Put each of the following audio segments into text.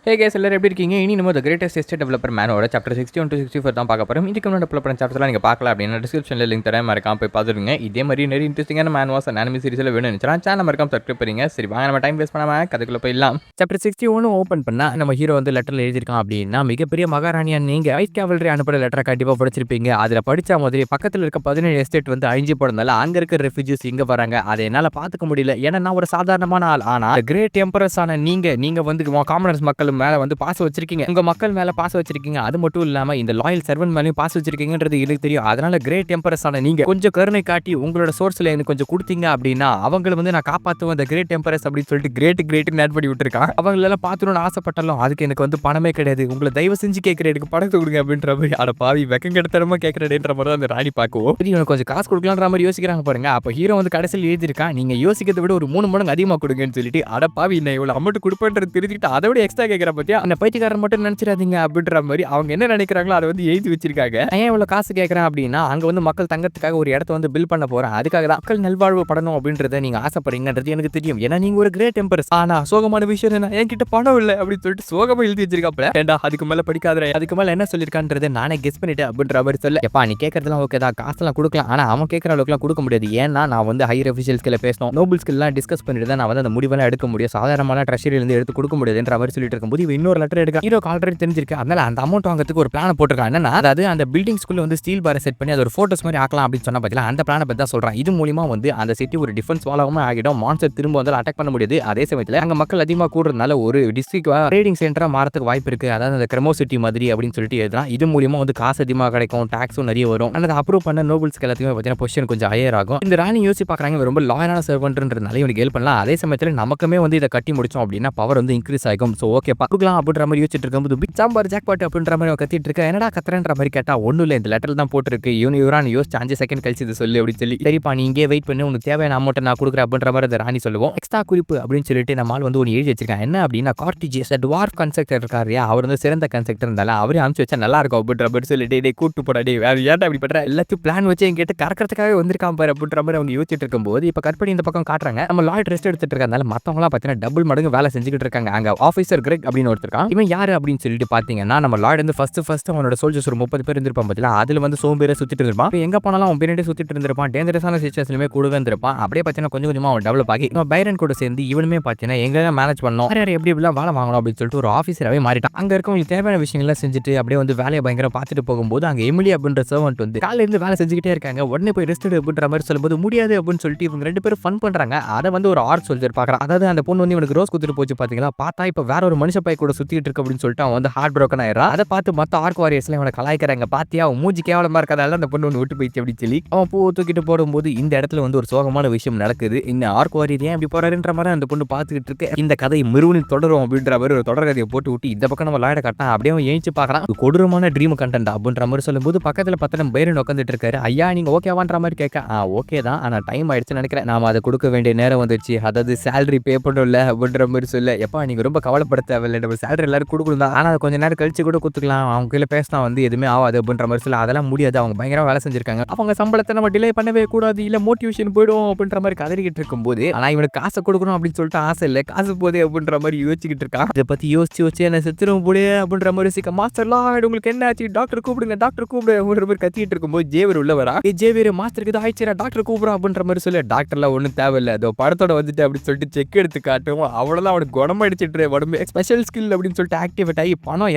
ஹே case எல்லாரும் எப்படி இருக்கீங்க? இனி நம்ம த கிரேட்டஸ்ட் எஸ்டேட் டெவலப்பர் மேனோட சாப்டர் 61 to 64 தான் பார்க்க போகிறோம். இதுக்கு முன்னாடி டெவலப்பர் சாப்டர்லாம் நீங்கள் பார்க்கலாம் அப்படின்னா டிஸ்கிரிப்ஷனில் லிங்க் தரேன், மறக்காம போய் பார்த்துருங்க. இதே மாதிரி நிறைய இன்ட்ரெஸ்டிங்கான மேன்வாஸ் அண்ட் அனிமி சீரிஸில் வேணும்னு நினச்சா சேனல் மறக்காம சப்ஸ்கிரைப் பண்ணுங்க. சரி வாங்க நம்ம டைம் வேஸ்ட் பண்ணாமல் கதைக்குள்ளே போயிடலாம். சாப்டர் 61 ஓப்பன் பண்ணால் நம்ம ஹீரோ வந்து லெட்டரில் எழுதியிருக்கான் அப்படின்னா மிகப்பெரிய மகாராணியா நீங்கள் வைஸ் கேவலரி அனுப்புகிற லெட்டரை கண்டிப்பாக படிச்சிருப்பீங்க. அதில் படித்தா மாதிரி பக்கத்தில் இருக்க 17 எஸ்டேட் வந்து அழிஞ்சு போனதால அங்கே இருக்க ரெஃப்யூஜிஸ் இங்கே வராங்க. அதை என்னால் பார்த்துக்க முடியல. ஏன்னா நான் ஒரு சாதாரணமான ஆள். ஆனால் கிரேட் எம்பரஸ் ஆன நீங்கள் வந்து காமனர்ஸ் மக்கள் மேலே வந்து பாச வச்சிருக்கீங்க. உங்க மக்கள் மேல பாச வச்சிருக்கீங்க. அது மட்டும் இல்லாம இந்த லாயல் சர்வன்ட் மேலயும் பாச வச்சிருக்கீங்கன்றது எனக்கு தெரியும். அதனால கிரேட் எம்பரஸ் ஆன நீங்க கொஞ்சம் கருணை காட்டி உங்களோட சோர்ஸ்ல எனக்கு கொஞ்சம் கொடுத்தீங்க அப்படின்னா அவங்களை வந்து நான் காப்பாற்றுவேன். இந்த கிரேட் எம்பரஸ் அப்படின்னு சொல்லிட்டு கிரேட் ஆட் பண்ணி விட்டுருக்கான். அவங்களெல்லாம் பார்த்துணும்னு ஆசைப்பட்டாலும் அதுக்கு எனக்கு வந்து பணமே கிடையாது. உங்களை தயவு செஞ்சு கேட்கிறேன், எனக்கு பணத்தை கொடுங்க அப்படின்ற மாதிரி. அட பாவி வெக்கங்கெடுத்தனமா கேட்கறேன்ற மாதிரி தான் அந்த ராணி பார்க்குவோம். இவனுக்கு கொஞ்சம் காசு கொடுக்கலான்ற மாதிரி யோசிக்கிறாங்க பாருங்க. அப்ப ஹீரோ வந்து கடைசியில் எழுதியிருக்கான், நீங்க யோசிக்கிறத விட ஒரு 3 மடங்கு அதிகமாக கொடுங்கன்னு சொல்லிட்டு. அட பாவி நான் இவ்வளவு அமௌண்ட் கொடுப்பேன்றது தெரிஞ்சுக்கிட்டு அதை விட எக்ஸ்ட்ரா கேட்கிற பத்தியா அந்த பைத்தியக்காரன் மட்டும் நினைச்சிடாதீங்க அப்படின்ற மாதிரி அவங்க என்ன நினைக்கிறாங்களோ அதை வந்து எழுதி வச்சிருக்காங்க. ஏன் இவ்வளவு காசு கேட்கறேன் அப்படின்னா அங்க வந்து மக்கள் தங்கத்துக்காக ஒரு இடத்த வந்து பில் பண்ண போறேன். அதுக்காக தான் மக்கள் நல்வாழ்வு படணும் அப்படின்றத நீங்க ஆசைப்படுறீங்கன்றது எனக்கு தெரியும். ஏன்னா நீங்க ஒரு கிரேட் எம்பரஸ். ஆனா சோகமான விஷயம் என்ன, என்கிட்ட பணம் இல்லை அப்படின்னு சொல்லிட்டு சோகமா எழுதி வச்சிருக்காப்ல. ஏண்டா அதுக்கு மேல படிக்காத, அதுக்கு மேல என்ன சொல்லிருக்கான்றதை நானே கெஸ் பண்ணிட்டேன் அப்படின்ற மாதிரி சொல்ல. எப்பா நீ கேட்கறதுலாம் ஓகே தான், காசெல்லாம் கொடுக்கலாம். ஆனா அவன் கேட்கற அளவுக்குலாம் கொடுக்க முடியாது. ஏன்னா நான் வந்து ஹையர் அஃபிஷியல்ஸ்ல பேசணும், நோபல் ஸ்கில்லாம் டிஸ்கஸ் பண்ணிட்டு தான் நான் வந்து அந்த முடிவெல்லாம் எடுக்க முடியும். சாதாரணமான ட்ரெஷரியில இருந்து எடுத்து கொடுக்க முடியாதுன்ற மாதிரி சொல்லிட்டு இருக்கும்போது இன்னொரு லெட்டர் எடுக்க ஹீரோ ஆல்ரெடி தெரிஞ்சிருக்கு. அதனால அந்த அமௌண்ட் வாங்குறதுக்கு ஒரு பிளான் போட்டிருக்காங்க. என்னன்னா அதாவது அந்த பில்டிங் ஸ்கூல்ல வந்து ஸ்டீல் பாரை செட் பண்ணி அது ஒரு போட்டோஸ் மாதிரி ஆக்கலாம் அப்படின்னு சொன்னா பார்த்தீங்களா, அந்த பிளானை பத்தி தான் சொல்றான். இது மூலமா வந்து அந்த சிட்டி ஒரு டிஃபென்ஸ் வாலாவும் ஆகிடும். மான்ஸ்டர் திரும்ப வந்து அட்டாக் பண்ண முடியாது. அதே சமயத்தில் அங்க மக்கள் அதிகமாக கூடுறதுனால ஒரு டிஸ்ட்ரிக்ட் ட்ரேடிங் சென்டரா மாறதுக்கு வாய்ப்பு இருக்கு. அதாவது அந்த கிரெமோசிட்டி மாதிரி அப்படின்னு சொல்லிட்டு எழுதுறான். இது மூலமா வந்து காசு அதிகமாக கிடைக்கும், டாக்ஸும் நிறைய வரும். அதை அப்ரூவ் பண்ண நோபல்ஸ்க்கு எல்லாத்தையுமே பார்த்தீங்கன்னா பொசிஷன் கொஞ்சம் ஹையர் ஆகும். இந்த ராணி யோசிச்சு பார்க்குறாங்க, ரொம்ப லாயலான சர்வன்ட்ன்றதுனால இவனுக்கு ஹெல்ப் பண்ணலாம். அதே சமயத்தில் நமக்குமே வந்து இதை கட்டி முடிச்சோம் அப்படின்னா பவர் வந்து இன்க்ரீஸ் ஆகும். ஸோ ஓகே பார்க்கலாம் அப்படின்ற மாதிரி யோசிச்சுட்டு இருக்கும்போது பிக் சாம்பார் ஜாக்பாட் அப்படின்ற மாதிரி கத்திட்டு இருக்க. என்னடா கத்துறன்ற மாதிரி கேட்டா ஒன்றும் இல்லை, இந்த லெட்டர் தான் போட்டுருக்கு. இவரான்னு யோசிச்சு 5 செகண்ட் கழிச்சு இதை சொல்லு அப்படின்னு சொல்லி, சரிப்பா நீ இங்கே வெயிட் பண்ணி உனக்கு தேவையான அமௌண்ட் நான் கொடுக்குறேன் அப்படின்ற மாதிரி அந்த ராணி சொல்லுவோம். எக்ஸ்ட்ரா குறிப்பு அப்படின்னு சொல்லிட்டு நம்மால் வந்து ஒன்று எழுதி வச்சிருக்காங்க. என்ன அப்படின்னா கார்டிஜியஸ் டுவார்ஃப் கன்ஸ்ட்ரக்டர் இருக்காரு, அவர் வந்து சிறந்த கன்ஸ்ட்ரக்டர் இருந்தாலும் அவரே அனுப்பிச்சு வச்சா நல்லா இருக்கும் அப்படின்ற மாதிரி சொல்லிட்டு டே கூட்டு போடா டே வேற ஏன்டா அப்படி பண்ற, எல்லாத்தையும் பிளான் வச்சு எங்கிட்ட கறக்கிறதுக்காக வந்திருக்கான் பாரு அப்படின்ற மாதிரி அவங்க யோசிச்சுட்டு இருக்கும்போது இப்போ கட் பண்ணி இந்த பக்கம் காட்டுறாங்க. நம்ம லாய்ட் ரெஸ்ட் எடுத்துட்டு இருக்கனால மற்றவங்களாம் பார்த்தீங்கன்னா டபுள் மடங்கு வேலை செஞ்சுக்கிட்டு இருக்காங்க. அங்க ஆஃபீஸர் கிரெக் அப்படின்னு ஒருத்தருக்கான். இவன் யாரு அப்படின்னு சொல்லிட்டு பார்த்தீங்கன்னா நம்ம லாய்ட் வந்து ஃபர்ஸ்ட் அவனோட சோல்ஜர்ஸ் ஒரு 30 பேர் இருந்திருப்பான் பார்த்தீங்களா, அதுல வந்து சோம்பேறியா சுத்திட்டு இருந்திருப்பான். எங்க போனாலும் அவன் பின்னாடி சுத்திட்டு இருந்திருப்பான். டேஞ்சரஸான சிச்சுவேஷன்லயுமே கூடவே இருந்திருப்பான். அப்படியே பார்த்தீங்கன்னா கொஞ்சம் கொஞ்சமா அவன் டெவலப் ஆகி பைரன் கூட சேர்ந்து இவனுமே பார்த்தீங்கன்னா எங்க மேனேஜ் பண்ணணும், யார் எப்படி எப்படிலாம் வேலை வாங்கணும் அப்படின்னு சொல்லிட்டு ஒரு ஆஃபீஸராகவே மாறிட்டான். அங்க இருக்கவங்களுக்கு தேவையான விஷயங்கள்லாம் செஞ்சுட்டு அப்படியே வந்து வேலையை பயங்கர பார்த்துட்டு போகும்போது அங்க எமிலி அப்படின்ற சர்வன்ட் வந்து காலையில இருந்து வேலை செஞ்சுக்கிட்டே இருக்காங்க. உடனே போய் ரெஸ்ட் எடு அப்படின்ற மாதிரி சொல்லும்போது முடியாது அப்படின்னு சொல்லிட்டு இவங்க 2 பேரும் ஃபன் பண்றாங்க. அதை வந்து ஒரு ஆர்ட் சோல்ஜர் பார்க்கறான். அதாவது அந்த பொண்ணு வந்து இவனுக்கு ரோஸ் குத்துட்டு போச்சு பாத்தீங்களா, பார்த்தா இப்ப வேற ஒரு மனுஷ பை கூட சுத்திட்டு இருக்கு அப்படின்னு சொல்லிட்டு அவன் வந்து ஹார்ட் ப்ரோக்கன் ஆயிடுறான். அதை பார்த்து மற்ற ஆர்க் வாரியர்ஸ்ல இவனை கலாய்க்கிறாங்க. பாத்தியா மூஞ்சி கேவலமா இருக்கதால அந்த பொண்ணு ஒன்று விட்டு போயிடுச்சு அப்படின்னு சொல்லி அவன் பூ தூக்கிட்டு போடும்போது இந்த இடத்துல வந்து ஒரு சோகமான விஷயம் நடக்குது. இந்த ஆர்க் வாரியர் ஏன் இப்படி போறாருன்ற மாதிரி அந்த பொண்ணு பார்த்துக்கிட்டு இருக்கு. இந்த கதை மிருவனில் தொடரும் அப்படின்ற மாதிரி ஒரு தொடர் கதையை போட்டு விட்டு இந்த பக்கம் நம்ம லாய்ட கட்டினா அப்படியே ஏஞ்சி பார்க்கறான். கொடூரமான ட்ரீம் கண்டென்ட் அப்படின்ற மாதிரி சொல்லும்போது பக்கத்துல பத்தன பைரன் உட்காந்துட்டு இருக்காரு. ஐயா நீங்க ஓகேவான்ற மாதிரி கேட்க ஓகே தான், ஆனா டைம் ஆயிடுச்சுன்னு நினைக்கிறேன், நாம அதை கொடுக்க வேண்டிய நேரம் வந்துருச்சு, அதாவது சேலரி பே பண்ணல அப்படின்ற மாதிரி சொல்ல. எப்பா நீங்க ரொம்ப கவலைப்பட தேவையில்லை, நம்ம சேலரி எல்லாரும் கொடுக்கணும் தான், ஆனா அதை கொஞ்ச நேரம் கழிச்சு கூட கொடுத்துக்கலாம், அவங்க கீழே பேசினா வந்து எதுவுமே ஆகாது அப்படின்ற மாதிரி சொல்ல. அதெல்லாம் முடியாது, அவங்க பயங்கரமா வேலை செஞ்சிருக்காங்க, அவங்க சம்பளத்தை நம்ம டிலே பண்ணவே கூடாது, இல்ல மோட்டிவேஷன் போயிடும் அப்படின்ற மாதிரி கதறிக்கிட்டு இருக்கும்போது ஆனா இவனுக்கு காசை கொடுக்கணும் அப்படின்னு சொல்லிட்டு ஆசை இல்லை, காசு போதே அப்படின்ற மாதிரி யோசிச்சுக்கிட்டு இருக்கான். இதை பத்தி யோசிச்சு என்ன செத்துரும் போலே அப்படின்ற மாதிரி சிக்க மாஸ்டர்லாம் உங்களுக்கு என்ன ஆச்சு, டாக்டர் கூப்பிடுங்க டாக்டர் கூப்பிடு அப்படின்ற மாதிரி கத்திட்டு இருக்கும்போது ஜேவர் உள்ள வரா. ஜேவர் மாஸ்டருக்கு இது ஆயிடுச்சு டாக்டர் கூப்பிடும் அப்படின்ற மாதிரி சொல்லி, டாக்டர்லாம் ஒன்றும் தேவையில்லை, அதோ படத்தோட வந்துட்டு அப்படின்னு சொல்லிட்டு செக் எடுத்து காட்டும். அவ்வளோதான் அவனுக்கு குணமாயிடுச்சுட்டு உடம்பு ஸ்பெஷல் ஸ்கில் அப்படின்னு சொல்லிட்டு ஆக்டிவேட் ஆகி பணம்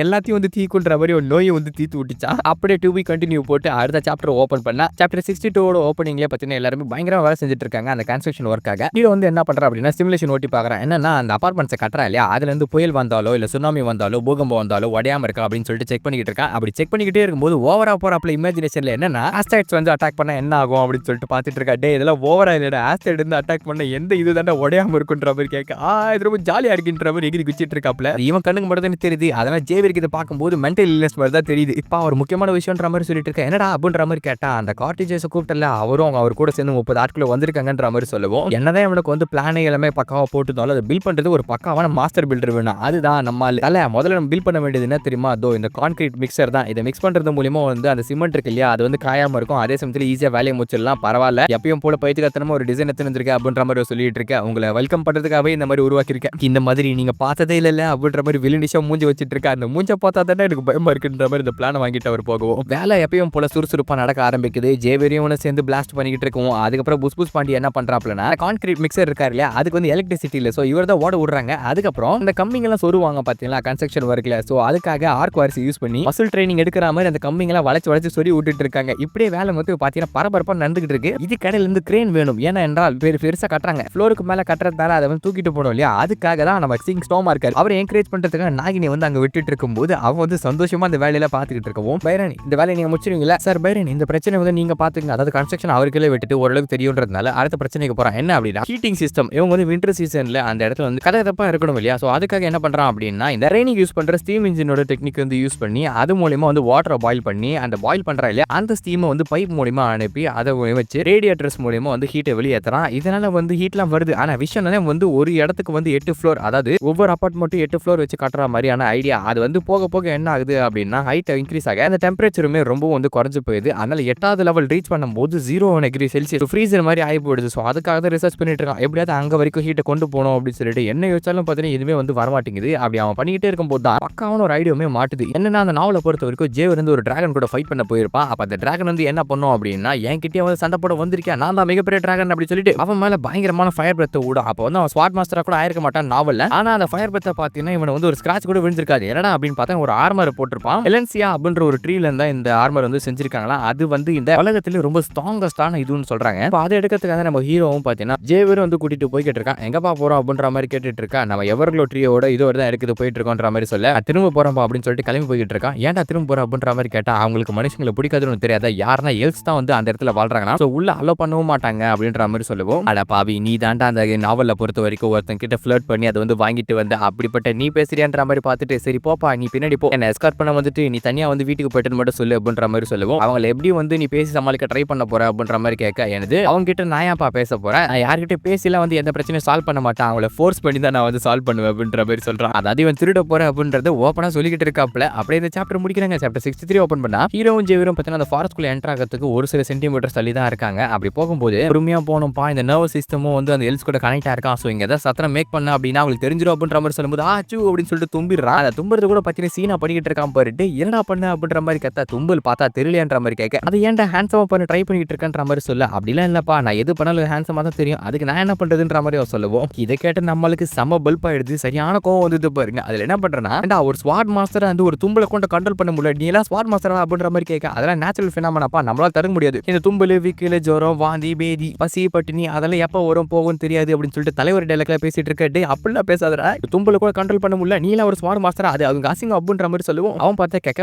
எல்லாத்தையும் வந்து தீக்குன்ற மாதிரி ஒரு நோயை வந்து தீத்து விட்டுச்சா. அப்படியே டு பி கண்டினியூ போட்டு அடுத்த சாப்டர் ஓப்பன் பண்ணா. சாப்டர் 62 ஓப்பனிங்லேயே பார்த்தீங்கன்னா எல்லாருமே பயங்கரமா வேலை செஞ்சுட்டு இருக்காங்க அந்த கன்ஸ்ட்ரக்ஷன் ஒர்க்காக. இது வந்து என்ன பண்றா அப்படின்னா சிமுலேஷன் ஓட்டி பார்க்குறேன். என்னன்னா அந்த அபார்ட்மெண்ட்ஸை கட்டுறா இல்லையா, அதுல இருந்து புயல் வந்தாலோ இல்ல சுனாமி வந்தாலோ பூகம்பம் வந்தாலோ உடையாம இருக்கா அப்படின்னு சொல்லிட்டு செக் பண்ணிக்கிட்டு இருக்கா. அப்படி செக் பண்ணிக்கிட்டே இருக்கும்போது ஓவரா போறாப்ல இமேஜினேஷன்ல என்னன்னா ஆஸ்ட்ராய்ட்ஸ் வந்து அட்டாக் பண்ணா என்ன ஆகும் அப்படின்னு சொல்லிட்டு பார்த்துட்டு இருக்கா. டே இதெல்லாம் ஓவரா இல்லடா, ஆஸ்ட்ராய்டு இருந்து அட்டாக் பண்ண எந்த இது தானே உடையாம இருக்குன்ற மாதிரி கேட்க இது ரொம்ப ஜாலியா இருக்குன்ற மாதிரி எகிரி குச்சிட்டு இருக்காப்ல. இவன் கண்ணுக்கு மட்டும் தெரியுது. அதனால ஜேவிற்கு இதை பார்க்கும்போது மென்டல் இல்னஸ் மாதிரி தான் தெரியுது. இப்போ ஒரு முக்கியமான விஷயம்ன்ற மாதிரி சொல்லிட்டு இருக்க. என்னடா அப்படின்ற மாதிரி கேட்டா அந்த கார்டிஜேஸை கூப்பிட்டல அவரும் அவர் கூட சேர்ந்து 30 ஆட்களை வந்திருக்காங்கன்ற மாதிரி சொல்லுவோம். என்னதான் இவனுக்கு வந்து பிளானை எல்லாமே பக்காவா போட்டுதாலும் அதை பில் பண்றது ஒரு பக்காவான மாஸ்டர் பில்டர் வேணும். அதுதான் நம்ம முதல்ல நம்ம பில் பண்ண வேண்டியது என்ன தெரியுமா, அதோ இந்த கான்கிரீட் மிக்சர் தான். இதை மிக்ஸ் பண்றது மூலமா வந்து அந்த சிமெண்ட் இருக்கு இல்லையா, அது வந்து காயாம இருக்கும். அதே சமயத்தில் ஈஸியா வேலையை முடிச்சிடலாம். பரவாயில்ல, எப்பயும் போல பயிற்சி கத்தனமா ஒரு டிசைன் எடுத்துருக்க அப்படின்ற மாதிரி சொல்லிட்டு இருக்க. உங்களை வெல்கம் பண்றதுக்காகவே இந்த மாதிரி உருவாக்கி இருக்கேன். இந்த மாதிரி நீங்க பார்த்ததே இல்ல அப்படின்ற மாதிரி வில்லினிஷா மூஞ்சி வச்சிட்டு இருக்கா. அந்த மூஞ்ச பார்த்தா தானே எனக்கு பயமா இருக்குன்ற மாதிரி இந்த பிளான் வாங்கிட்டு அவர் போகவும் வேலை எப்பயும் போல சுறுசுறுப்பா நடக்க ஆரம்பிக்குது. ஜேவேரியும் சேர்ந்து பிளாஸ்ட் பண்ணிக்கிட்டு இருக்கும். அதுக்கப்புறம் புஸ் பாண்டி என்ன பண்றாப்லனா கான்கிரீட் மிக்சர் இருக்காரு இல்லையா, அதுக்கு வந்து எலக்ட்ரிசிட்டி இல்ல. சோ இவர் தான் ஓட விடுறாங்க. அதுக்கப்புறம் இந்த கம்பிங்க எல்லாம் சொருவாங்க பாத்தீங்களா கன்ஸ்ட்ரக்ஷன் ஒர்க்ல. சோ அதுக்காக ஆர்க் வாரிஸ் யூஸ் பண்ணி மசில் ட்ரைனிங் எடுக்கிற மாதிரி அந்த கம்பிங்களை வளைச்சு சொறி விட்டுட்டு இருக்காங்க. இப்படியே வேலை வந்து பாத்தீங்கன்னா பரபரப்பா நடந்துகிட்டு இருக்கு. இது கடையில இருந்து கிரேன் வேணும். ஏன்னா என்றால் பெருசா கட்டுறாங்க. ஃப்ளோருக்கு மேல கட்டுறதால அதை வந்து தூக்கிட்டு போனோம் இல்லையா, அதுக்காக தான் நம்ம சிங் ஸ்டோமா இருக்காரு. அவரை என்கரேஜ் பண்றதுக்காக நாகினி வந்து அங்க விட்டுட்டு இருக்கும்போது அவன் வந்து சந்தோஷமா அந்த வேலையில பாத்துக்கிட்டு இருக்கவும், பைரன் இந்த வேலையை நீங்க முடிச்சிருவீங்களா சார்? பைரன் இந்த பிரச்சனை வந்து நீங்க பாத்துங்க. அதாவது கன்ஸ்ட்ரக்ஷன் அவருக்குள்ளே விட்டுட்டு ஓரளவுக்கு தெரியுன்றதுனால அடுத்த பிரச்சனைக்கு போறான். என்ன அப்படின்னா ஹீட்டிங் சிஸ்டம். இவங்க வந்து வின்டர் சீசன்ல அந்த இடத்துல வந்து கதகதப்பா இருக்கணும் இல்லையா, சோ அதுக்காக என்ன பண்றான் அப்படின்னா இந்த ட்ரைனிங் யூஸ் பண்ற ஸ்டீம் இன்ஜினோட டெக்னிக் வந்து யூஸ் பண்ணி அது மூலமா வந்து வாட்டரை பாயில் பண்ணி அந்த பாயில் பண்றா இல்லையா அந்த ஸ்டீமை வந்து பைப் மூலமா அனுப்பி அதை வச்சு ரேடியேட்டர்ஸ் மூலமா வந்து ஹீட்டை வெளியேற்றுறான். இதனால வந்து ஹீட்லாம் வருது. ஆனா விஷயம் வந்து ஒரு இடத்துக்கு வந்து 8 ஃப்ளோர், அதாவது ஒவ்வொரு அபார்ட்மெண்ட்டும் 8 ஃப்ளோர் வச்சு கட்டுற மாதிரியான ஐடியா. அது வந்து போக போக என்ன ஆகுது அப்படின்னா ஹைட் இன்க்ரீஸ் ஆக அந்த டெம்பரேச்சருமே ரொம்ப வந்து குறைஞ்சு போயிடுது. அதனால 8வது லெவல் ரீச் பண்ணும்போது 0 டிகிரி செல்சியஸ் ஃப்ரீசர் மாதிரி ஆகி போயிடுது. ஸோ அதுக்காக தான் ரிசர்ச் பண்ணிட்டு இருக்கான். எப்படியாவது அங்க வரைக்கும் ஹீட்டை கொண்டு போகணும் அப்படின்னு சொல்லிட்டு என்ன யோசிச்சாலும் பார்த்தீங்கன்னா இதுவே வந்து வரமாட்டேங்குது. அப்படி அவன் பண்ணிக்கிட்டே இருக்கும்போது தான் பக்காவான ஒரு ஐடியாவுமே மாட்டுது. என்னன்னா அந்த நாவலை பொறுத்த வரைக்கும் ஜே வந்து ஒரு டிராகன் கூட ஃபைட் பண்ண போயிருப்பான். அப்ப அந்த டிராகன் வந்து என்ன பண்ணும் அப்படின்னா என்கிட்டயே வந்து சண்டை போட வந்திருக்கேன், நான் தான் மிகப்பெரிய டிராகன் அப்படி சொல்லிட்டு அவன் மேல பயங்கரமான ஃபயர் பிரத்தை விடும். அப்போ வந்து அவன் ஸ்வாட் மாஸ்டரா கூட ஆயிருக்க மாட்டான் நாவல்ல. ஆனா அந்த ஃபயர் பிரத்தை பார்த்தீங்கன்னா இவன் வந்து ஒரு ஸ்கிராச் கூட விழுந்திருக்காது. என்னடா அப்படின்னு பார்த்தா ஒரு ஆர்மர் போட்டிருப்பான். எலன்சியா அப்படின்ற ஒரு ட்ரீல இருந்தா இந்த ஆர்மர் வந்து செஞ்சிருக்காங்களா. அது வந்து இந்த உலகத்திலே ரொம்ப ஸ்ட்ராங்கஸ்டான இதுன்னு சொல்றாங்க. அதை எடுக்கிறதுக்காக நம்ம ஹீரோவும் பார்த்தீங்கன்னா ஜேவரும் வந்து கூட்டிட்டு போய்கிட்டு இருக்கான். எங்கப்பா போறோம் அப்படின்ற மாதிரி கேட்டுட்டு இருக்கா. நம்ம எவர்களோ ட்ரீயோட இதோட தான் எடுக்குது போயிட்டு இருக்கோன்ற மாதிரி சொல்ல திரும்ப போறோம் அப்படின்னு சொல்லிட்டு கிளம்பி போய்கிட்டு இருக்கான். ஏன்டா திரும்ப போற அப்படின்ற மாதிரி கேட்டா அவங்களுக்கு மனுஷங்களை பிடிக்காதுன்னு தெரியாத யாருன்னா எல்ஸ் தான் வந்து அந்த இடத்துல வாழ்றாங்கன்னா சோ உள்ள அலோ பண்ணவும் மாட்டாங்க அப்படின்ற மாதிரி சொல்லுவோம். அட பாவி நீ தாண்டா அந்த நாவல்ல பொறுத்த வரைக்கும் ஒருத்தன் கிட்ட ஃபிளர்ட் பண்ணி அதை வந்து வாங்கிட்டு வந்து அப்படிப்பட்ட நீ பேசுறியான்ற மாதிரி பார்த்துட்டு சரி போப்பா நீ பின்னாடி போ, என்ன எஸ்கார்ட் பண்ண வந்துட்டு நீ தனியா வந்து வீட்டுக்கு போயிட்டு மட்டும் சொல்லு அப்படின்ற மாதிரி சொல்லுவோம். அவங்களை எப்படி வந்து நீ பேசி சமாளிக்க ட்ரை பண்ண போற அப்படின்ற மாதிரி கேட்க எனது அவங்க கிட்ட நான் ஏன்ப்பா பேச போறேன், நான் யார்கிட்ட பேசிலாம் வந்து எந்த பிரச்சனையும் சால்வ் பண்ண மாட்டேன், அவங்கள ஃபோர்ஸ் பண்ணி தான் நான் வந்து சால்வ் பண்ணுவேன் அப்படின்ற மாதிரி சொல்றான். அதாவது இவன் திருட போற அப்படின்றது ஓப்பனா சொல்லிக்கிட்டு இருக்காப்ல. அப்படியே இந்த சாப்டர் முடிக்கிறாங்க. சாப்டர் 63 ஓபன் பண்ணா ஹீரோவும் ஜேவரும் பார்த்தீங்கன்னா அந்த ஃபாரஸ்ட்குள்ள என்டர் ஆகிறதுக்கு ஒரு சில சென்டிமீட்டர் தள்ளி தான் இருக்காங்க. அப்படி போகும்போது பொறுமையா போனோம்ப்பா, இந்த நர்வஸ் சிஸ்டமும் வந்து அந்த எல்ஸ் கூட கனெக்ட் ஆயிருக்கான். ஸோ இங்க ஏதாவது சத்தம் மேக் பண்ண அப்படின்னா அவங்களுக்கு தெரிஞ்சிடும் அப்படின்ற மாதிரி சொல்லும்போது ஆச்சு அப்படின்னு சொல்லிட்டு தும்பிடுறான். அந்த தும்புறது கூட பார்த்தீங்கன்னா சீனா பண்ணிக்கிட்டு இருக்கான் பாருட்டு என்னடா பண்ண அப்படின்ற மாதிரி கேட்டா தும்பல் பார்த்தா தெரியலையான்ற மாதிரி கேட்க அது ஏன்டா ஹேண்ட்ஸமா பண்ண ட்ரை பண்ணிட்டு இருக்கன்ற மாதிரி சொல்ல அப்படிலாம் இல்லப்பா நான் எது பண்ணாலும் ஹேண்ட்ஸமா தான் தெரியும், அதுக்கு நான் என்ன பண்றதுன்ற மாதிரி அவர் சொல்லுவோம். இதை கேட்டு நம்மளுக்கு செம பல்ப் ஆயிடுது, சரியான கோவம் வந்து பாருங்க. அதுல என்ன பண்றேன்னா ஒரு ஸ்வாட் மாஸ்டர் வந்து ஒரு தும்பலை கொண்டு கண்ட்ரோல் பண்ண முடியல, நீ எல்லாம் ஸ்வாட் மாஸ்டரா அப்படின்ற மாதிரி கேட்க அதெல்லாம் நேச்சுரல் ஃபினாமினாப்பா, நம்மளால தர முடியாது. இந்த தும்பல் வீக்கில ஜோரம் வாந்தி பேதி பசி பட்டினி அதெல்லாம் எப்ப வரும் போகும் தெரியாது அப்படின்னு சொல்லிட்டு தலைவர் டைலாக்ல பேசிட்டு இருக்க. டே அப்படிலாம் பேசாதடா, தும்பலை கூட கண்ட்ரோல் பண்ண முடியல, நீ எல்லாம் ஒரு ஸ்வாட் மாஸ்டரா, அது அவங்க அசிங்கம் அப்படின்ற மாதிரி சொல்லுவோம். அவன் பார்த்தா கேட்க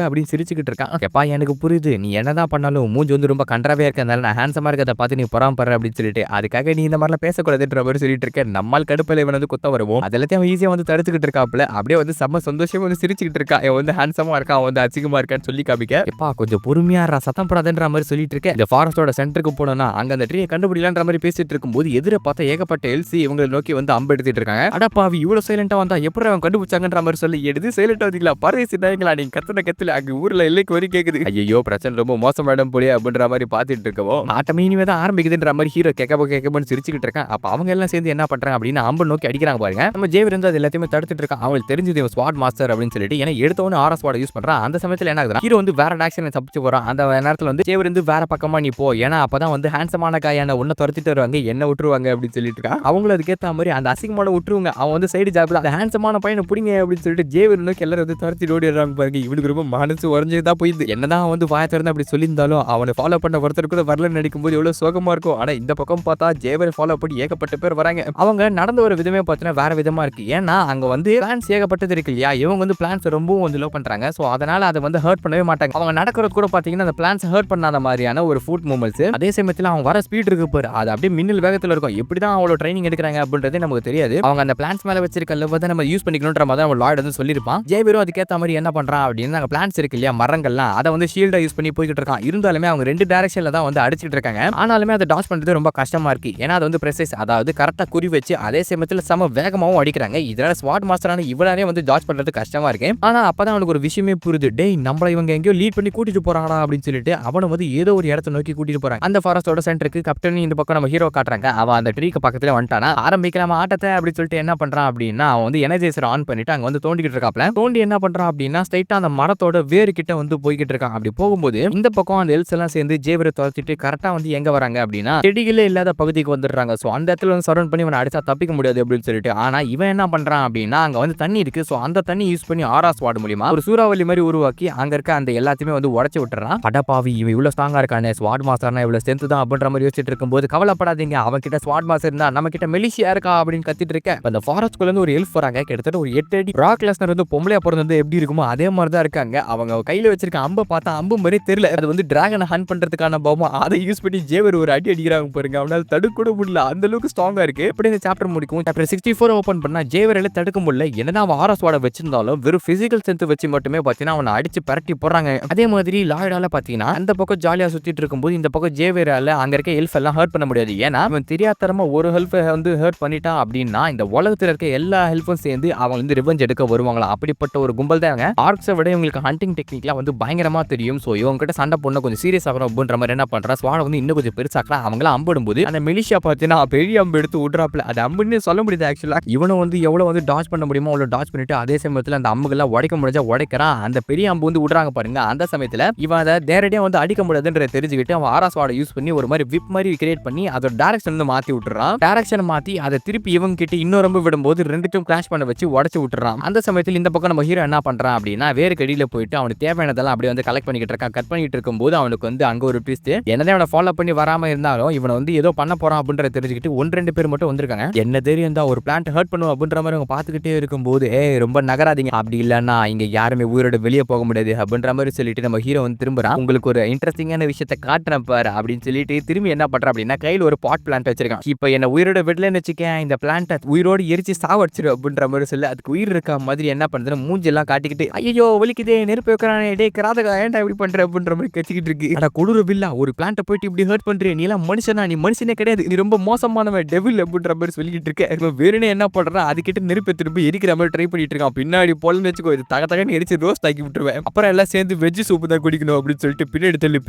அப்படின்னு சிரிச்சுக்கிட்டு இருக்கான். எப்பா எனக்கு புரியுது நீ என்னதான் பண்ணாலும் மூஞ்சி வந்து ரொம்ப கண்டராவே இருக்கனால நான் ஹேண்ட்ஸமா இருக்கிறத பார்த்து நீ பொறாமப்படுற அப்படின்னு சொல்லிட்டு அதுக்காக நீ இந்த மாதிரிலாம் பேசக்கூடாதுன்ற மாதிரி சொல்லிட்டு இருக்க. நம்மால் கடுப்பில் இவன் வந்து குத்த வருவோம். அதெல்லாத்தையும் அவன் ஈஸியா வந்து தடுத்துக்கிட்டு இருக்காப்ல. அப்படியே வந்து செம்ம சந்தோஷமா வந்து சிரிச்சுக்கிட்டு இருக்கா. அவன் வந்து ஹேண்ட்ஸமா இருக்கான், அவன் வந்து அசிங்கமா இருக்கான்னு சொல்லி காமிக்க எப்பா கொஞ்சம் பொறுமையா சத்தம் போடாதுன்ற மாதிரி சொல்லிட்டு இருக்க. இந்த ஃபாரஸ்டோட சென்டருக்கு போனோம்னா அங்க அந்த ட்ரீயை கண்டுபிடிக்கலான்ற மாதிரி பேசிட்டு இருக்கும்போது எதிர பார்த்தா ஏகப்பட்ட எல்சி இவங்களை நோக்கி வந்து அம்பு எடுத்துட்டு இருக்காங்க. அடப்பாவி இவ்வளவு சைலண்டா வந்தா எப்படி அவன் கண்டுபிடிச்சாங்கன்ற மாதிரி சொல்லி எடுத்து சைலண்டா வந்தீங்களா பரதேசிங்களா நீங்க கத்துன கத்துல அங்க ஊர்ல எல்லைக்கு வரைக்கும் கேக்குது. ஐயோ பிரச்சனை ரொம்ப மோசமாயிடும் போலியா அப்படின்ற மாதிரி பாத்துட்டு இருக்கவும் ஆட்டமே இனிமே தான் ஆரம்பிக்குதுன்ற மாதிரி ஹீரோ கேட்கப்பன்னு சிரிச்சுக்கிட்டு இருக்கான். அப்ப அவங்க எல்லாம் சேர்ந்து என்ன பண்றாங்க அப்படின்னா அம்பு நோக்கி அடிக்கிறாங்க பாருங்க. நம்ம ஜேவர் வந்து அது எல்லாத்தையுமே தடுத்துட்டு இருக்கான். அவங்களுக்கு தெரிஞ்சது ஸ்வாட் மாஸ்டர் அப்படின்னு சொல்லிட்டு ஏன்னா எடுத்தவொன்னு ஆர்எஸ் ஸ்வாட் யூஸ் பண்றான். அந்த சமயத்துல என்ன ஆகுது ஹீரோ வந்து வேற டாக்ஸன் தப்பிச்சு போறான். அந்த நேரத்துல வந்து ஜேவர் வந்து வேற பக்கமா நீ போ, ஏன்னா அப்பதான் வந்து ஹேண்ட்ஸமான காயான ஒன்ன துரத்திட்டு வருவாங்க, என்ன விட்டுருவாங்க அப்படின்னு சொல்லிட்டு இருக்கான். அவங்களும் அதுக்கேற்ற மாதிரி அந்த அசிங்கமான விட்டுருவாங்க. அவன் வந்து சைடு ஜாப்ல அந்த ஹேண்ட்ஸமான பையனை பிடிங்க அப்படின்னு சொல்லிட்டு ஜேவர் நோக்கி எல்லாரும் வந்து துரத்தி ஓடிடுறாங்க பாருங்க. இவனுக்கு ரொம்ப மனசு உறைஞ்சதான் போயிடுது. என்னதான் வந்து வாய திறந்து அப்படி சொல்லியிருந்தாலும் அவனை ஃபாலோ பண்ண ஒருத்தர் கூட வரல நடிக்கும் போது எவ்வளவு சோகமா இருக்கும். ஆனா இந்த பக்கம் பார்த்தா ஜேவரை ஃபாலோ பண்ணி ஏகப்பட்ட பேர் வராங்க. அவங்க நடந்த ஒரு விதமே பார்த்தீங்கன்னா வேற விதமா இருக்கு. ஏன்னா அங்க வந்து பிளான்ஸ் ஏகப்பட்டது இருக்கு இல்லையா, இவங்க வந்து பிளான்ஸ் ரொம்பவும் வந்து லோ பண்றாங்க. சோ அதனால அதை வந்து ஹர்ட் பண்ணவே மாட்டாங்க. அவங்க நடக்கிறது கூட பாத்தீங்கன்னா அந்த பிளான்ஸ் ஹர்ட் பண்ணாத மாதிரியான ஒரு ஃபுட் மூவ்மெண்ட்ஸ். அதே சமயத்துல அவங்க வர ஸ்பீட் இருக்கு பாரு, அது அப்படியே மின்னல் வேகத்துல இருக்கும். எப்படிதான் அவ்வளவு ட்ரைனிங் எடுக்கிறாங்க அப்படின்றது நமக்கு தெரியாது. அவங்க அந்த பிளான்ஸ் மேல வச்சிருக்க லவ் தான் நம்ம யூஸ் பண்ணிக்கணும்ன்ற மாதிரி நம்ம லாய்ட் வந்து சொல்லிருப்பான். ஜேவிரும் அதுக்கேற்ற மாதிரி என்ன பண்றான் அப்படின்னா அங்க பிளான்ஸ் இருக்கு இல்லையா மரங்கள்லாம், அதை வந்து ஷீல்டா யூஸ் பண்ணி போய்கிட்டு இருக்கான். இருந்தாலுமே அவங்க ரெண்டு டைரக்ஷன்ல தான் வந்து அடிச்சிட்டு இருக்காங்க. ஆனாலுமே அதை டாஸ் பண்றது ரொம்ப கஷ்டமா இருக்கு. ஏன்னா அது வந்து பிரெசைஸ், அதாவது கரெக்டா குறி வச்சு அதே சமயத்துல சம வேகமாவும் அடிக்கிறாங்க. இதனால ஸ்வாட் மாஸ்டரான இவனாலே வந்து டாஸ் பண்றது கஷ்டமா இருக்கு. ஆனா அப்பதான் அவனுக்கு ஒரு விஷயமே புரியுது. டேய் நம்மள இவங்க எங்கேயோ லீட் பண்ணி கூட்டிட்டு போறாங்கடா அப்படின்னு சொல்லிட்டு அவனை வந்து ஏதோ ஒரு இடத்தை நோக்கி கூட்டிட்டு போறாங்க. அந்த ஃபாரஸ்டோட சென்டருக்கு கேப்டன் இந்த பக்கம் நம்ம ஹீரோ காட்டுறாங்க. அவன் அந்த ட்ரீக்கு பக்கத்துல வந்துட்டானா ஆரம்பிக்கலாம் ஆட்டத்தை அப்படின்னு சொல்லிட்டு என்ன பண்றான் அப்படின்னா அவன் வந்து எனர்ஜைசர் ஆன் பண்ணிட்டு அங்க வந்து தோண்டிக்கிட்டு இருக்காப்ல. தோண்டி என்ன பண்றான் அப்படின்னா ஸ்ட்ரைட்டா அந்த மரத்தோட வேறு கிட்ட வந்து போய்கிட்டு இருக்கான். அப்படி போகும்போது இந்த பக்கம் அந்த எல்ஸ் எல்லாம் சேர்ந்து ஜேவரை துரத்திட்டு கரெக்டா வந்து எங்க வராங்க அப்படின்னா செடிகளே இல்லாத பகுதிக்கு வந்துடுறாங்க. சோ அந்த இடத்துல வந்து சரௌண்ட் பண்ணி இவனை அடிச்சா தப்பிக்க முடியாது அப்படின்னு சொல்லிட்டு. ஆனா இவன் என்ன பண்றான் அப்படின்னா அங்க வந்து தண்ணி இருக்கு. சோ அந்த தண்ணி யூஸ் பண்ணி ஆரா ஸ்வாட் மூலியமா ஒரு சூறாவளி மாதிரி உருவாக்கி அங்க இருக்க அந்த எல்லாத்தையுமே வந்து உடைச்சு விட்டுறான். அடப்பாவி இவன் இவ்வளவு ஸ்ட்ராங்கா இருக்கானே, ஸ்வாட் மாஸ்டர்னா இவ்வளவு ஸ்ட்ரென்த் தான் அப்படின்ற மாதிரி யோசிச்சுட்டு இருக்கும்போது கவலைப்படாதீங்க, அவன் கிட்ட ஸ்வாட் மாஸ்டர் இருந்தா நம்ம கிட்ட மெலிஷியா இருக்கா அப்படின்னு கத்திட்டு இருக்க அந்த ஃபாரஸ்ட்குள்ள இருந்து ஒரு எல்ஃப் வராங்க. கிட்டத்தட்ட ஒரு 8 அடி. ராக் லெஸ்னர் வந்து பொம்பளையா பிறந்தது எப்படி இருக்குமோ அதே மாதிரி தான் இருக்காங்க. அவங்க கையில வச்சிருக்க அம்பை பார்த்தா அம்பு மாதிரி தெரியல. அது வந்து டிராகனை ஹண்ட் பண்றதுக்கான பவம். அதை யூஸ் பண்ணி ஜேவர் ஒரு அடி அடிக்கிறாங்க பாருங்க. அவனால தடுக்க கூட முடியல, அந்த அளவுக்கு ஸ்ட்ராங்கா இருக்கு. இப்படி இந்த சாப்டர் முடிக்கும். சாப்டர் 64 ஓபன் பண்ணா ஜேவரால தடுக்க முடியல. என்னதான் அவன் ஆரா ஸ்வாட வச்சிருந்தாலும் வெறும் பிசிக்கல் ஸ்ட்ரென்த் வச்சு மட்டுமே பாத்தீங்கன்னா அவனை அடிச்சு பரட்டி போடுறாங்க. அதே மாதிரி லாய்டால பாத்தீங்கன்னா அந்த பக்கம் ஜாலியா சுத்திட்டு இருக்கும்போது இந்த பக்கம் ஜேவரால அங்க இருக்க ஹெல்ப் எல்லாம் ஹர்ட் பண்ண முடியாது. ஏன்னா அவன் தெரியாதரமா ஒரு ஹெல்ப் வந்து ஹர்ட் பண்ணிட்டான் அப்படின்னா இந்த உலகத்துல இருக்க எல்லா ஹெல்ப்பும் சேர்ந்து அவங்க வந்து ரிவெஞ்ச் எடுக்க வருவாங்களா. அப்படிப்பட்ட ஒரு கும்பல் தான் ஆர்க்ஸை விட இவங்களுக்கு ஹண்டிங் டெக்னிக்லாம் வந்து பயங்கரமா தெரியும். சோ இவங்க கிட்ட சண்டை போட கொஞ்சம் சீரியஸ் ஆகணும் அப்படின்ற மாதிரி என்ன பண்றா ஸ்வாட வந்து இன்னும் கொஞ்சம் பெருசாக்கலாம். அவங்களாம் அம்பிடும்போது அந்த மிலிஷியா பார்த்தீங்கன்னா பெரிய அம்பு எடுத்து விட்றாப்ல. அது அம்புன்னு சொல்ல முடியாது ஆக்சுவலா. இவனும் வந்து எவ்வளவு வந்து டாச் பண்ண முடியுமோ அவ்வளவு டாச் பண்ணிட்டு அதே சமயத்துல அந்த அம்புகள்லாம் உடைக்க முடிஞ்சா உடைக்கிறான். அந்த பெரிய அம்பு வந்து விடுறாங்க பாருங்க. அந்த சமயத்துல இவன் அதை நேரடியா வந்து அடிக்க முடியாதுன்ற தெரிஞ்சுக்கிட்டு அவன் ஆரா ஸ்வாட யூஸ் பண்ணி ஒரு மாதிரி விப் மாதிரி கிரியேட் பண்ணி அதோட டைரக்ஷன் வந்து மாத்தி விட்டுறான். டைரக்ஷன் மாத்தி அதை திருப்பி இவங்க கிட்ட இன்னொரு அம்பு விடும்போது ரெண்டுக்கும் கிராஷ் பண்ண வச்சு உடைச்சு விட்டுறான். அந்த சமயத்தில் இந்த பக்கம் நம்ம ஹீரோ என்ன பண்றான் அப்படின்னா வேறு கடியில போயிட்டு அவனுக்கு தேவையானதெல்லாம் அப்படியே வந்து கலெக்ட் பண்ணிக்கிட்டு இருக்கான். கட் பண்ணிட்டு இருக்கும்போது அவனுக்கு வந்து அங்க ஒரு ட்விஸ்ட். என்னதான் அவனை ஃபாலோ பண்ணி வராம இருந்தாலும் இவனை வந்து ஏதோ பண்ண போறான் அப்படின்றத தெரிஞ்சுக்கிட்டு 1-2 பேர் மட்டும் வந்திருக்காங்க. என்ன தெரியும் தான் ஒரு பிளான்ட் ஹர்ட் பண்ணுவோம் அப்படின்ற மாதிரி அவங்க பார்த்துக்கிட்டே இருக்கும்போது ரொம்ப நகராதீங்க, அப்படி இல்லைன்னா இங்க யாருமே உயிரோட வெளியே போக முடியாது அப்படின்ற மாதிரி சொல்லிட்டு நம்ம ஹீரோ வந்து திரும்புறான். உங்களுக்கு ஒரு இன்ட்ரெஸ்டிங்கான விஷயத்தை காட்டுறேன் பாரு அப்படின்னு சொல்லிட்டு திரும்பி என்ன பண்றான் அப்படின்னா கையில் ஒரு பாட் பிளான்ட் வச்சிருக்கான். இப்போ என்ன உயிரோட விடலன்னு வச்சுக்கேன், இந்த பிளான்ட்டை உயிரோடு எரிச்சு சாவடிச்சிரு அப்படின்ற மாதிரி சொல்லி அதுக்கு உயிர் இருக்க மாதிரி என்ன பண்றதுன்னு மூஞ்செல்லாம் காட்டிக்கிட்டு ஐயோ வலிக்குதே நெருப்பு வைக்கிறானே டே கிராதகா ஏன்டா இப்படி பண்ற அப்படின்ற மாதிரி கத்திக்கிட்டு இருக்கு. அட கொடூர வில்லா, ஒரு பிளான்ட்டை போயிட்டு இப்படி ஹர்ட் பண்றே, நீ எல்லாம் மனுஷனா, நீ மனுஷனே கிடையாது, நீ ரொம்ப மோசமானவன் டெவில் அப்படின்ற மாதிரி சொல்லிக்கிட்டு இருக்க. வேணுனே என்ன பண்றான் அதுக்கிட்ட நெருப்பை திரும்பி எரிக்கிற மாதிரி ட்ரை பண்ணிட்டு இருக்கான். பின்னாடி போலன்னு வச்சுக்கோ இது தகன்னு எரிச்சு ரோஸ்ட் ஆக்கி விட்டுருவேன். அப்புறம் எல்லாம் சேர்ந்து வெஜ் சூப்பு தான் குடிக்கணும் அப்படின்னு சொல்லிட்டு பின்னாடி தள்ளு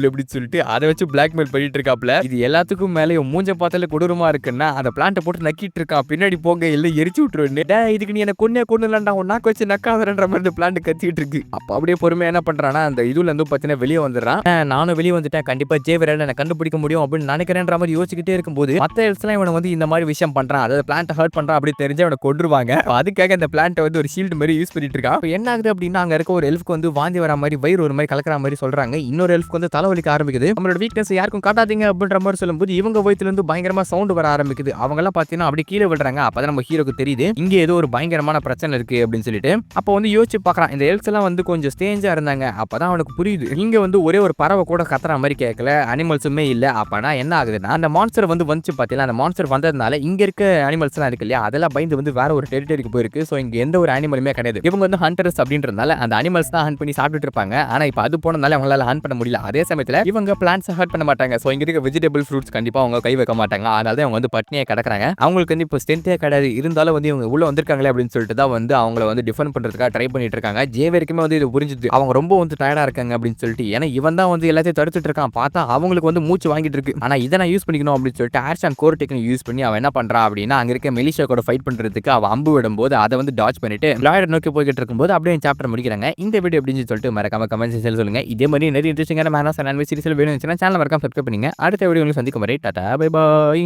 அப்படின்னு சொல்லிட்டு அதை வச்சு பிளாக்மெயில் பண்ணிட்டு இருக்காப்ல. இது எல்லாத்துக்கும் மேலே மூஞ்ச பார்த்தாலே கொடூரமா இருக்குன்னா அந்த பிளான்ட்டை போட்டு நக்கிட்டு இருக்கான். பின்னாடி போங்க எல்லாம் எரிச்சு விட்டுருவேன். இதுக்கு நீ என்ன கொண்டுலாண்டா உன் நாக்கு வச்சு நக்காதன்ற மாதிரி பிளான்ட் கத்திட்டு இருக்கு. அப்ப அப்படியே பொறுமையா என்ன பண்றானா அந்த இதுல இருந்து பார்த்தீங்கன்னா வெளியே வந்துடுறான். நானும் வெளியே வந்துட்டேன், கண்டிப்பா ஜேவரால என்ன கண்டுபிடிக்க முடியும் அப்படின்னு நினைக்கிறேன்ற மாதிரி யோசிச்சுக்கிட்டே இருக்கும்போது மத்த எல்ஸ்லாம் இவனை வந்து இந்த மாதிரி விஷயம் பண்றான், அதாவது பிளான்ட் ஹர்ட் பண்றான் அப்படி தெரிஞ்சு அவனை கொன்றுவாங்க. அதுக்காக இந்த பிளான்ட்டை வந்து ஒரு ஷீல்டு மாதிரி யூஸ் பண்ணிட்டு இருக்கான். என்ன ஆகுது அப்படின்னா அங்க இருக்க ஒரு எல்ஃப்க்கு வந்து வாந்தி வர மாதிரி வயிறு ஒரு மாதிரி கலக்கிற மாதிரி சொல்றாங்க. இன்னொரு எல்ஃப்க்கு வந்து தலைவலிக்க ஆரம்பிக்குது. நம்மளோட வீக்னஸ் யாருக்கும் காட்டாதீங்க அப்படின்ற மாதிரி சொல்லும்போது இவங்க வயித்துல இருந்து பயங்கரமா சவுண்ட் வர ஆரம்பிக்குது. அவங்க எல்லாம் பாத்தீங்கன்னா அப்படி கீழே விடுறாங்க. அப்பதான் நம்ம ஹீரோக்கு தெரியுது இங்க ஏதோ ஒரு பயங்கரமான பிரச்சனை இருக்கு அப்படின்னு சொல்லிட்டு. அப்போ வந்து யோசிச்சு பாக்குறான், இந்த எல்ஃப்ஸ் எல்லாம் வந்து கொஞ்சம் ஸ்டேஞ்சா இருந்தாங்க. அப்பதான் அவனுக்கு புரியுது இங்க வந்து ஒரே ஒரு பறவை கூட கத்துற மாதிரி கேட்கல, அனிமல்ஸுமே இல்ல. அப்பனா என்ன ஆகுதுன்னா அந்த மான்ஸ்டர் வந்து பாத்தீங்கன்னா அந்த மான்ஸ்டர் வந்ததுனால இங்க இருக்க அனிமல்ஸ் எல்லாம் இருக்கு இல்லையா, அதெல்லாம் பயந்து வந்து வேற ஒரு டெரிட்டரிக்கு போயிருக்கு. சோ இங்க எந்த ஒரு அனிமலுமே கிடையாது. இவங்க வந்து ஹண்டர்ஸ் அப்படின்றதுனால அந்த அனிமல்ஸ் தான் ஹண்ட் பண்ணி சாப்பிட்டு இருப்பாங்க. ஆனா இப்ப அது போனதுனால அவங்களால ஹண்ட் பண்ண முடியல. அதே சமயத்துல இவங்க பிளான்ட்ஸ் ஹர்ட் பண்ண மாட்டாங்க. சோ இங்க இருக்க வெஜிடபிள் ஃப்ரூட்ஸ் கண்டிப்பா அவங்க கை வைக்க மாட்டாங்க. அதனால அவங்க வந்து பட்னியா கிடக்குறாங்க. அவங்களுக்கு வந்து இப்போ ஸ்ட்ரென்த்தே கிடையாது. இருந்தாலும் வந்து இவங்க உள்ள வந்திருக்காங்களே அப்படின்னு சொல்லிட்டு தான் வந்து அவங்கள வந்து டிஃபெண்ட் பண்றதுக்காக ட்ரை பண்ணிட்டு இருக்காங்க. ஜேவருக்குமே வந்து இது புரிஞ்சுது, அவங்க ரொம்ப வந்து டயர்டா இருக்காங்க அப்படின்னு சொல்லிட்டு. ஏன்னா இவன் தான் வந்து எல்லாத்தையும் தடுத்துட்டு இருக்கான். பார்த்தா அவங்களுக்கு வந்து மூச்சு வாங்கிட்டு இருக்கு. ஆனா இதை நான் யூஸ் பண்ணிக்கணும் அப்படின்னு சொல்லிட்டு ஆர்ஷன் கோர் டெக்னிக் யூஸ் பண்ணி அவன் என்ன பண்றான் அப்படின்னா அங்க இருக்க மெலிஷா கூட ஃபைட் பண்றதுக்கு அவன் அம்பு விடும்போது அதை வந்து டாச் பண்ணிட்டு லாயர் நோக்கி போய்கிட்டு இருக்கும்போது அப்படியே சாப்டர் முடிக்கிறாங்க. இந்த வீடியோ அப்படின்னு சொல்லிட்டு மறக்காம கமெண்ட் செக்ஷன்ல சொல்லுங்க. இதே மாதிரி நிறைய இன்ட்ரெஸ்டிங்கான மேன் ஆஃப் அனிமே சீரிஸ்ல வேணும்னு சேனல் மறக்காம சப்ஸ்கிரைப் பண்ணுங்க. அடுத்த வீடியோ உங்களுக்கு சந்திக்கும் வரை டாடா பை பாய்.